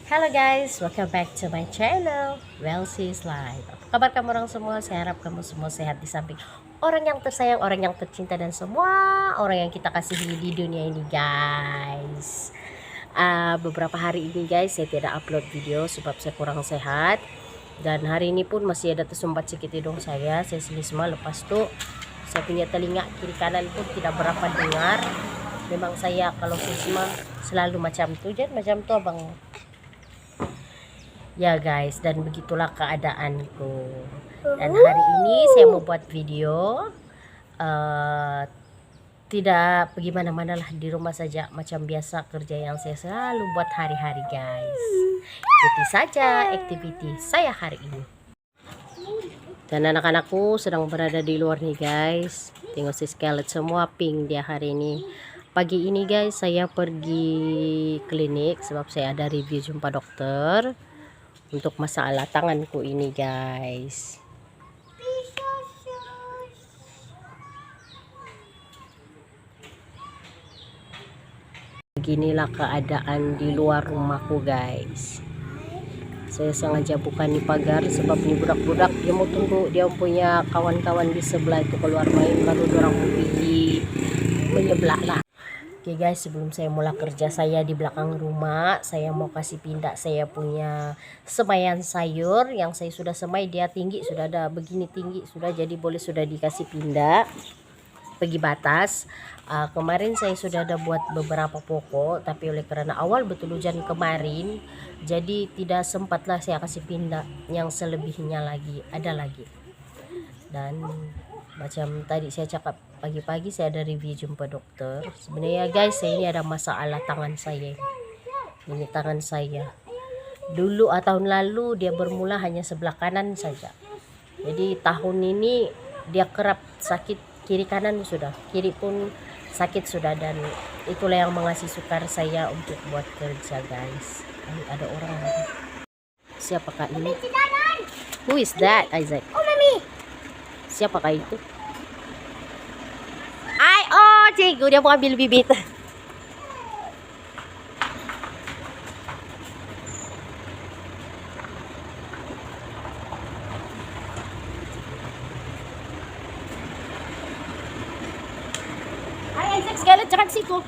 Hello guys, welcome back to my channel, Welsy's Life. Apa kabar kamu orang semua? Saya harap kamu semua sehat di samping orang yang tersayang, orang yang tercinta, dan semua orang yang kita kasihi di dunia ini guys. Beberapa hari ini guys saya tidak upload video sebab saya kurang sehat. Dan hari ini pun masih ada tersumbat sedikit hidung saya selisma. Lepas tuh saya punya telinga kiri kanan pun tidak berapa dengar. Memang saya kalau selisma selalu macam tuh, jadi macam tuh abang. Ya guys, dan begitulah keadaanku. Dan hari ini saya mau buat video tidak pergi mana-mana lah, di rumah saja macam biasa kerja yang saya selalu buat hari-hari guys. Ikuti saja aktiviti saya hari ini. Dan anak-anakku sedang berada di luar nih guys. Tengok si Scarlett semua pink dia hari ini. Pagi ini guys saya pergi klinik sebab saya ada review jumpa dokter untuk masalah tanganku ini guys. Beginilah keadaan di luar rumahku guys. Saya sengaja buka nih pagar sebab nih budak-budak dia mau tunggu dia punya kawan-kawan di sebelah itu keluar main, baru orang pergi menyebelah lah. Oke guys, sebelum saya mulai kerja saya di belakang rumah, saya mau kasih pindah saya punya semaian sayur yang saya sudah semai. Dia tinggi, sudah ada begini tinggi sudah, jadi boleh sudah dikasih pindah pergi batas. Kemarin saya sudah ada buat beberapa pokok, tapi oleh karena awal betul hujan kemarin, jadi tidak sempatlah saya kasih pindah yang selebihnya lagi, ada lagi. Dan macam tadi saya cakap pagi-pagi saya ada review jumpa dokter. Sebenarnya guys saya ini ada masalah tangan saya. Ini tangan saya. Dulu tahun lalu dia bermula hanya sebelah kanan saja. Jadi tahun ini dia kerap sakit kiri kanan sudah. Kiri pun sakit sudah, dan itulah yang mengasih sukar saya untuk buat kerja guys. Ada orang lagi. Siapakah ini? Who is that, Isaac? Siapakah itu? Cikgu dia mau ambil bibit. Hai Isaac, Scarlett, jangan situ.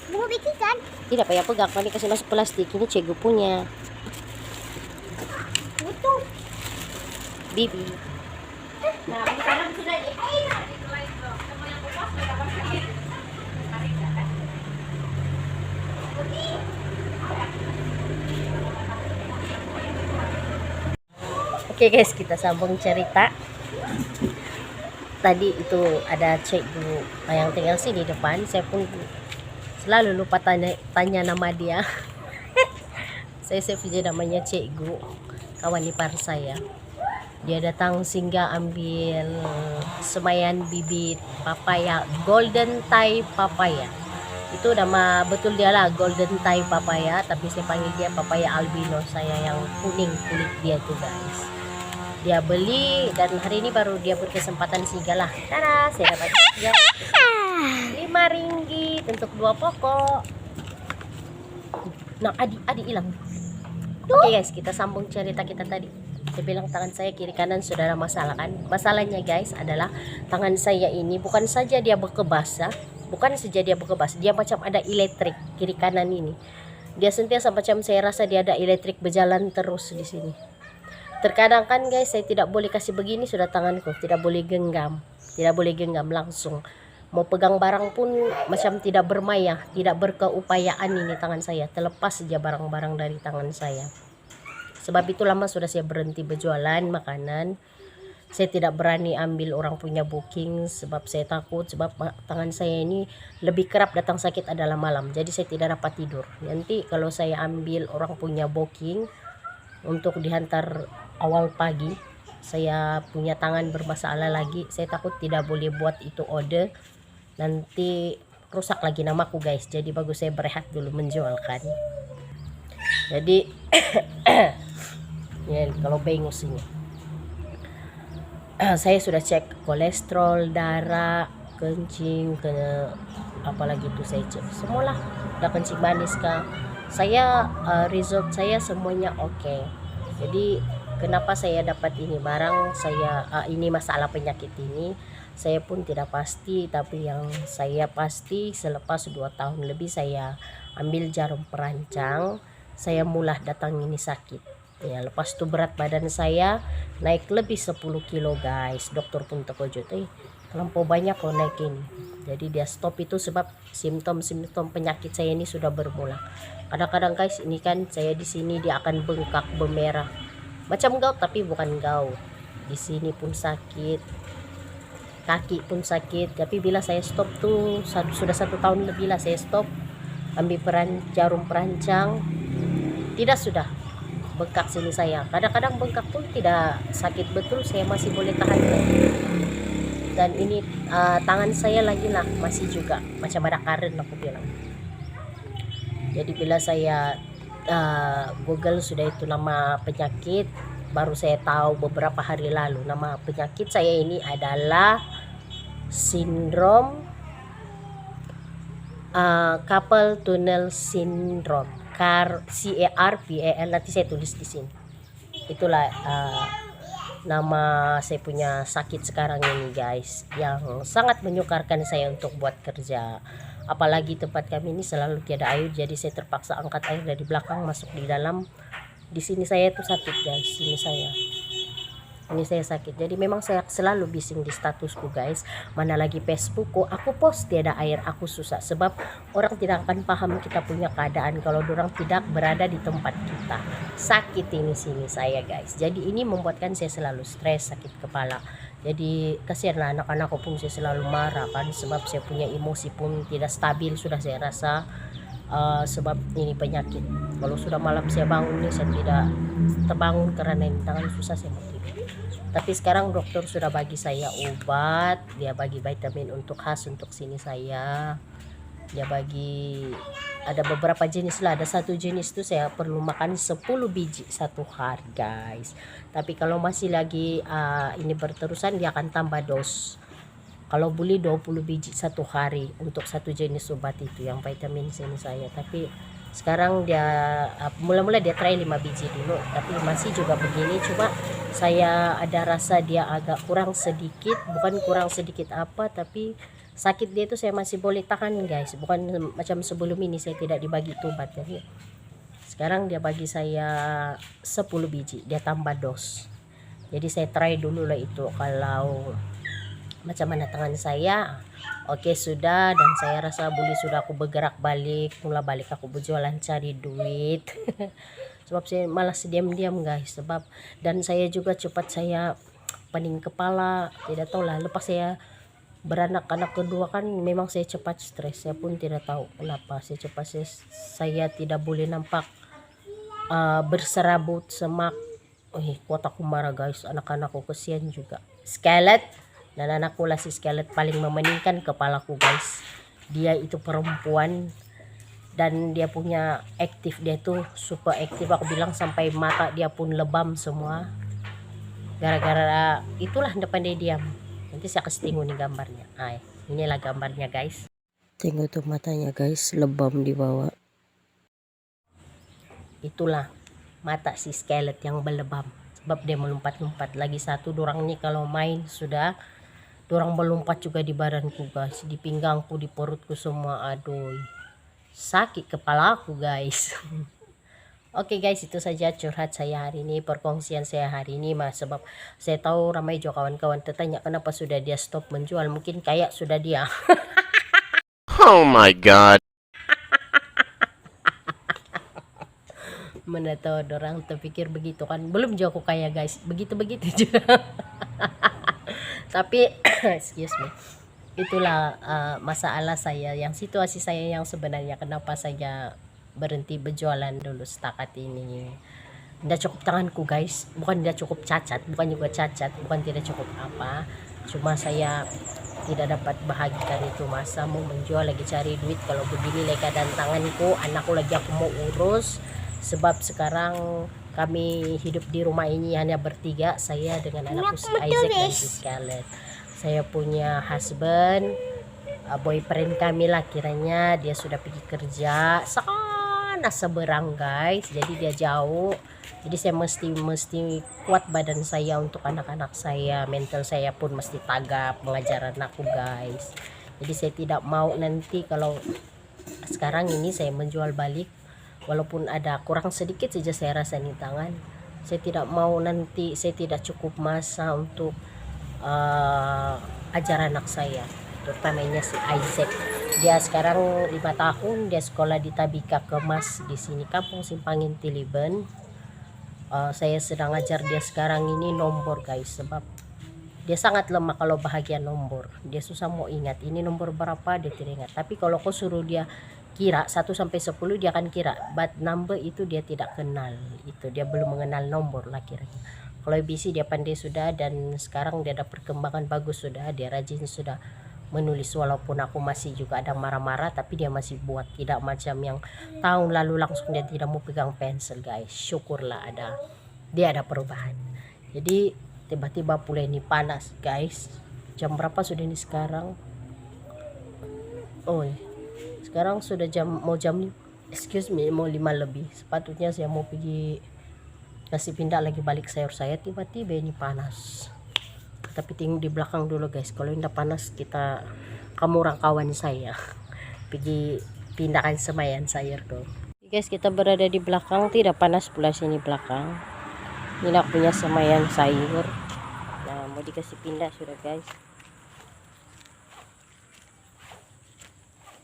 Mau bikin kan? Tidak payah pegang, ini kasih masuk plastik. Ini cikgu punya. Betul. Bibi. Nah, sekarang sudah di. Oke guys, kita sambung cerita. Tadi itu ada cikgu yang tinggal sih di depan. Saya pun selalu lupa tanya nama dia. saya punya namanya cikgu, kawan ipar saya. Dia datang singgah ambil semaian bibit papaya, golden Thai papaya. Itu nama betul dia lah, golden Thai papaya, tapi saya panggil dia papaya albino saya yang kuning kulit dia tuh guys. Dia beli dan hari ini baru dia berkesempatan singgah lah. Tada, saya dapat RM5 untuk 2 pokok. Nah, adik hilang. Oke guys, kita sambung cerita kita tadi. Saya bilang tangan saya kiri kanan sudah ada masalah kan. Masalahnya guys adalah tangan saya ini bukan saja dia berkebas, bukan saja dia berkebas, dia macam ada elektrik kiri kanan ini. Dia sentiasa macam saya rasa dia ada elektrik berjalan terus di sini. Terkadang kan guys saya tidak boleh kasih begini sudah tanganku, tidak boleh genggam langsung. Mau pegang barang pun macam tidak bermaya, tidak berkeupayaan ini tangan saya, terlepas saja barang-barang dari tangan saya. Sebab itu lama sudah saya berhenti berjualan makanan. Saya tidak berani ambil orang punya booking sebab saya takut, sebab tangan saya ini lebih kerap datang sakit adalah malam. Jadi saya tidak dapat tidur. Nanti kalau saya ambil orang punya booking untuk dihantar awal pagi, saya punya tangan bermasalah lagi. Saya takut tidak boleh buat itu order, nanti rusak lagi namaku guys. Jadi bagus saya berehat dulu menjualkan. Jadi ya, kalau bengus ini saya sudah cek kolesterol, darah, kencing, kena apalagi itu saya cek semualah, udah kencing manis kah, saya result saya semuanya oke. Jadi kenapa saya dapat ini barang, saya ini masalah penyakit ini saya pun tidak pasti, tapi yang saya pasti selepas 2 tahun lebih saya ambil jarum perancang, saya mulai datang ini sakit ya. Lepas itu berat badan saya naik lebih 10 kilo guys. Dokter pun terkejut, terlampau banyak kok naik ini. Jadi dia stop itu sebab simptom-simptom penyakit saya ini sudah bermula. Kadang-kadang guys, ini kan saya di sini dia akan bengkak, bemerah, macam gout tapi bukan gout. Di sini pun sakit, kaki pun sakit. Tapi bila saya stop tuh sudah 1 tahun lebih lah saya stop ambil jarum perancang, tidak sudah bengkak sini saya. Kadang-kadang bengkak pun tidak sakit betul, saya masih boleh tahan lagi. Dan ini tangan saya lagi lah masih juga macam ada karen aku bilang. Jadi bila saya Google sudah itu nama penyakit, baru saya tahu beberapa hari lalu nama penyakit saya ini adalah sindrom carpal tunnel syndrome, CARPAL, nanti saya tulis di sini. Itulah nama saya punya sakit sekarang ini guys, yang sangat menyukarkan saya untuk buat kerja. Apalagi tempat kami ini selalu tiada air, jadi saya terpaksa angkat air dari belakang masuk di dalam. Di sini saya tuh sakit guys, ini saya sakit. Jadi memang saya selalu bising di statusku guys, mana lagi Facebookku aku post tiada air, aku susah sebab orang tidak akan paham kita punya keadaan kalau orang tidak berada di tempat kita. Sakit ini sini saya guys. Jadi ini membuatkan saya selalu stres, sakit kepala. Jadi kasihanlah anak-anakku pun saya selalu marah kan, sebab saya punya emosi pun tidak stabil sudah saya rasa. Sebab ini penyakit. Kalau sudah malam saya bangun nih, saya tidak terbangun karena ini tangan susah saya mau tidur. Tapi sekarang dokter sudah bagi saya obat, dia bagi vitamin untuk khas untuk sini saya. Dia bagi ada beberapa jenis lah, ada satu jenis itu saya perlu makan 10 biji satu hari guys. Tapi kalau masih lagi ini berterusan dia akan tambah dos. Kalau boleh 20 biji satu hari untuk satu jenis obat itu yang vitamin sini saya. Tapi sekarang dia mula-mula dia try 5 biji dulu, tapi masih juga begini. Cuma saya ada rasa dia agak kurang sedikit, bukan kurang sedikit apa, tapi sakit dia itu saya masih boleh tahan guys. Bukan macam sebelum ini saya tidak dibagi itu obat. Jadi sekarang dia bagi saya 10 biji, dia tambah dos. Jadi saya try dulu lah itu kalau macam mana tangan saya. Oke sudah, dan saya rasa boleh sudah aku bergerak balik, mula balik aku berjualan cari duit. Sebab saya malas diam-diam guys, sebab dan saya juga cepat saya pening kepala, tidak tahu lah. Lepas saya beranak-anak kedua kan memang saya cepat stres, saya pun tidak tahu kenapa saya tidak boleh nampak berserabut semak. Kuat aku marah guys, anak-anakku kesian juga. Scarlett dan anakku lah si Scarlett paling memeningkan kepalaku guys. Dia itu perempuan dan dia punya aktif, dia tuh super aktif. Aku bilang sampai mata dia pun lebam semua. Gara-gara itulah depan dia diam. Nanti saya kasih tengok nih gambarnya. Inilah gambarnya guys. Tengok tuh matanya guys, lebam di bawah. Itulah mata si Scarlett yang berlebam. Sebab dia melompat-lompat. Lagi satu, dorang nih kalau main sudah dorang melompat juga di badanku guys, di pinggangku, di perutku semua. Aduh, sakit kepala aku guys. Oke guys, itu saja curhat saya hari ini, perkongsian saya hari ini mas. Sebab saya tahu ramai juga kawan-kawan tertanya kenapa sudah dia stop menjual. Mungkin kayak sudah dia. Oh my god. Mana tahu orang terpikir begitu kan. Belum juga aku kaya guys, begitu-begitu juga. Tapi excuse me, itulah masalah saya, yang situasi saya yang sebenarnya kenapa saya berhenti berjualan dulu setakat ini. Tidak cukup tanganku guys, bukan tidak cukup cacat, bukan juga cacat, bukan tidak cukup apa, cuma saya tidak dapat bahagikan itu masa mau menjual lagi cari duit. Kalau begini lagi keadaan tanganku, anakku lagi aku mau urus. Sebab sekarang kami hidup di rumah ini hanya bertiga, saya dengan anakku si Isaac dan si Scarlett. Saya punya husband, boyfriend kami lah, kiranya dia sudah pergi kerja sana seberang guys, jadi dia jauh. Jadi saya mesti kuat badan saya untuk anak-anak saya, mental saya pun mesti tagap mengajar anakku guys. Jadi saya tidak mau nanti kalau sekarang ini saya menjual balik, walaupun ada kurang sedikit saja saya rasa di tangan, saya tidak mau nanti saya tidak cukup masa untuk ajar anak saya, terutamanya si Isaac. Dia sekarang 5 tahun, dia sekolah di Tabika Kemas di sini Kampung Simpangin Tiliben. Saya sedang ajar dia sekarang ini nombor guys, sebab dia sangat lemah kalau bahagian nombor. Dia susah mau ingat ini nomor berapa, dia tidak ingat. Tapi kalau kau suruh dia kira 1 sampai 10 dia akan kira, but number itu dia tidak kenal. Itu dia belum mengenal nomor lah kiranya. Kalau ABC dia pandai sudah, dan sekarang dia ada perkembangan bagus sudah, dia rajin sudah menulis, walaupun aku masih juga ada marah-marah, tapi dia masih buat, tidak macam yang tahun lalu langsung dia tidak mau pegang pensil guys. Syukurlah dia ada perubahan. Jadi tiba-tiba pula ini panas guys. Jam berapa sudah ini sekarang? Oh sekarang sudah mau jam mau 5 lebih. Sepatutnya saya mau pergi kasih pindah lagi balik sayur saya, tiba-tiba ini panas. Tapi tengok di belakang dulu guys, kalau tidak panas kita kamu orang kawan saya pergi pindahkan semayan sayur tuh guys. Kita berada di belakang, tidak panas pula sini belakang. Ini aku punya semayan sayur, nah mau dikasih pindah sudah guys.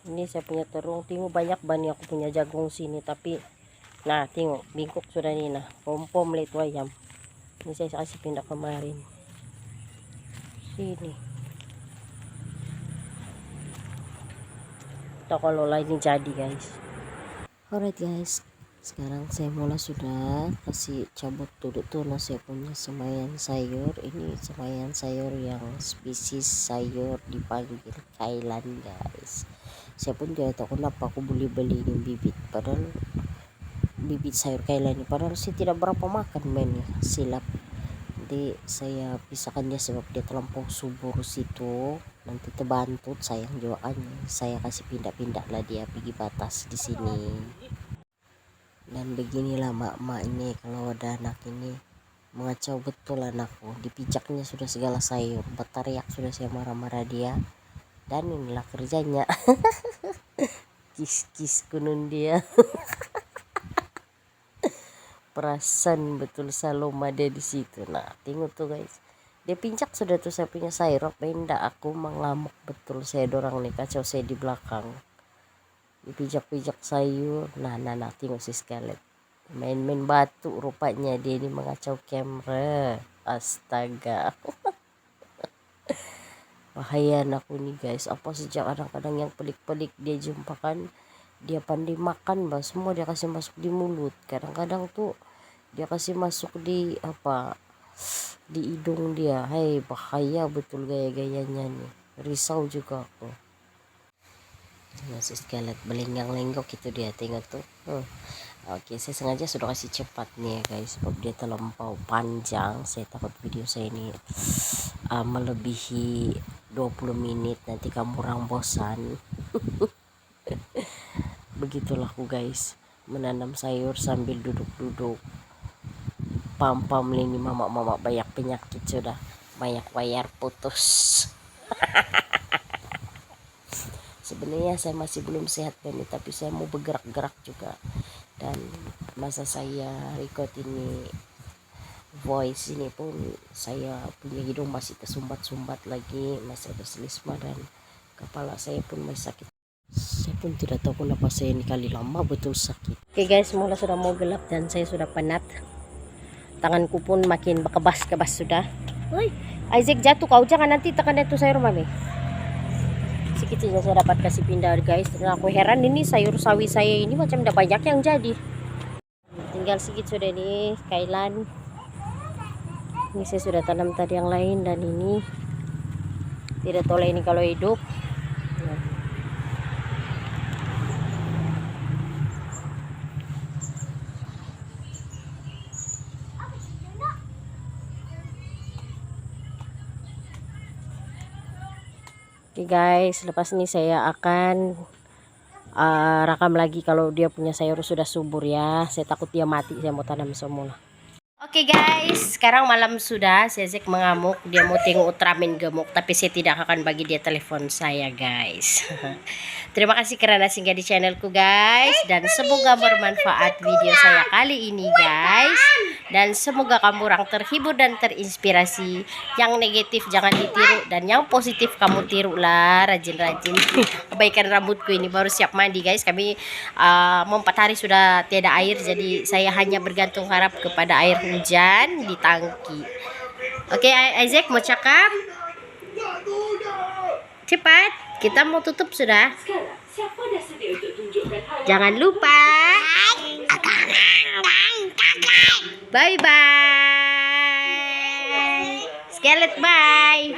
Ini saya punya terung, tengok banyak bani aku punya jagung sini, tapi nah tengok bingkok sudah nih, nah pom-pom itu ayam. Ini saya kasih pindah kemarin sini. Kita kalau lain ini jadi guys. Alright guys, sekarang saya mulai sudah kasih cabut duduk tuh saya punya semayan sayur. Ini semayan sayur yang spesies sayur dipanggil kailan guys. Saya pun tidak tahu kenapa aku beli ini bibit, padahal bibit sayur kailan ini padahal saya tidak berapa makan men ya, silap. Jadi saya pisahkan dia sebab dia terlampau subur situ, nanti terbantut sayang juga kan. Saya kasih pindah-pindah lah dia pergi batas di sini. Dan beginilah mak-mak ini kalau ada anak ini mengacau betul anakku, dipijaknya sudah segala sayur, berteriak sudah saya marah-marah dia. Dan inilah kerjanya kis-kis kunun dia perasan betul Saloma ada di situ. Nah tengok tuh guys, dia pincak sudah tuh saya punya sayur, pendak aku mengamuk betul saya dorang nih, kacau saya di belakang dipijak-pijak sayur. Nah tengok si Scarlett main-main batu, rupanya dia ini mengacau kamera, astaga. Bahaya aku nih guys, apa sejak kadang-kadang yang pelik-pelik dia jumpakan, dia pandai makan bah, semua dia kasih masuk di mulut. Kadang-kadang tuh dia kasih masuk di di hidung dia. Hai, bahaya betul gaya-gayanya nih, risau juga aku. Masih Scarlett belenggang-lenggok itu dia, tengok tuh. Oke, saya sengaja sudah kasih cepat nih ya guys, sebab dia terlampau panjang. Saya takut video saya ini melebihi 20 menit, nanti kamu orang bosan. Begitulah aku guys, menanam sayur sambil duduk-duduk. Pam-pam ini mama-mama banyak penyakit sudah, banyak wayar putus. Sebenarnya saya masih belum sehat ini, tapi saya mau bergerak-gerak juga. Dan masa saya record ini voice ini pun saya punya hidung masih tersumbat-sumbat lagi, masih ada selisma, dan kepala saya pun masih sakit. Saya pun tidak tahu kenapa saya ini kali lama betul sakit. Oke guys, mulai sudah mau gelap dan saya sudah penat. Tanganku pun makin bekebas-kebas sudah. Woi, Isaac jatuh kau, jangan nanti tekan itu sayur mami. Sedikit saja saya dapat kasih pindah guys. Dan aku heran ini sayur sawi saya ini macam udah banyak yang jadi. Tinggal sedikit sudah nih kailan. Ini saya sudah tanam tadi yang lain, dan ini tidak tahu lah ini kalau hidup. Oke guys, lepas ini saya akan rakam lagi kalau dia punya sayur sudah subur ya. Saya takut dia mati, saya mau tanam semula. Oke guys, sekarang malam sudah. Zezek mengamuk, dia mau tengok Ultraman gemuk, tapi saya tidak akan bagi dia telepon saya guys. Terima kasih karena singgah di channelku guys, dan semoga bermanfaat video saya kali ini guys, dan semoga kamu orang terhibur dan terinspirasi. Yang negatif jangan ditiru, dan yang positif kamu tirulah, rajin-rajin. Kebaikan rambutku ini baru siap mandi guys. Kami mau 4 hari sudah tiada air, jadi saya hanya bergantung harap kepada air hujan di tangki. Oke, Isaac mau cakap? Cepat, kita mau tutup sudah. Jangan lupa. Bye bye. Skelet bye.